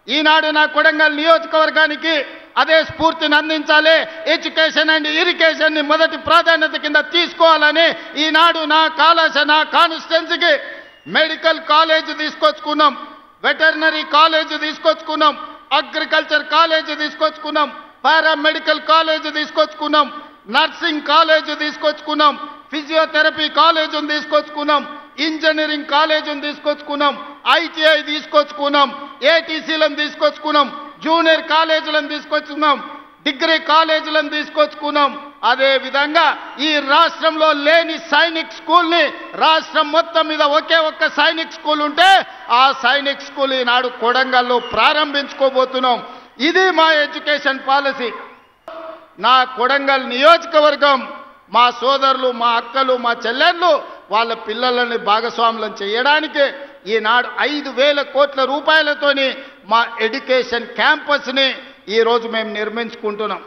ఈనాడు నా కొడంగల్ నియోజకవర్గానికి అదే స్ఫూర్తిని అందించాలి. ఎడ్యుకేషన్ అండ్ ఇరిగేషన్ ని మొదటి ప్రాధాన్యత కింద తీసుకోవాలని ఈనాడు నా కాన్స్టిట్యున్సీకి మెడికల్ కాలేజ్ తీసుకొచ్చుకున్నాం, వెటర్నరీ కాలేజ్ తీసుకొచ్చుకున్నాం, అగ్రికల్చర్ కాలేజ్ తీసుకొచ్చుకున్నాం, పారామెడికల్ కాలేజ్ తీసుకొచ్చుకున్నాం, నర్సింగ్ కాలేజ్ తీసుకొచ్చుకున్నాం, ఫిజియోథెరపీ కాలేజ్ తీసుకొచ్చుకున్నాం, ఇంజనీరింగ్ కాలేజ్ తీసుకొచ్చుకున్నాం, ఐటీఐ తీసుకొచ్చుకున్నాం, ఏటీసీలను తీసుకొచ్చుకున్నాం, జూనియర్ కాలేజీలను తీసుకొచ్చుకున్నాం, డిగ్రీ కాలేజీలను తీసుకొచ్చుకున్నాం. అదే విధంగా ఈ రాష్ట్రంలో లేని సైనిక్ స్కూల్ని రాష్ట్రం మొత్తం మీద ఒకే ఒక్క సైనిక్ స్కూల్ ఉంటే ఆ సైనిక్ స్కూల్ ఈనాడు కొడంగల్లో ప్రారంభించుకోబోతున్నాం. ఇది మా ఎడ్యుకేషన్ పాలసీ. నా కొడంగల్ నియోజకవర్గం మా సోదరులు, మా అక్కలు, మా చెల్లెళ్ళు వాళ్ళ పిల్లలని భాగస్వాములను చేయడానికి ఈనాడు 5,000 కోట్ల రూపాయలతోని మా ఎడ్యుకేషన్ క్యాంపస్ని ఈరోజు మేము నిర్మించుకుంటున్నాం.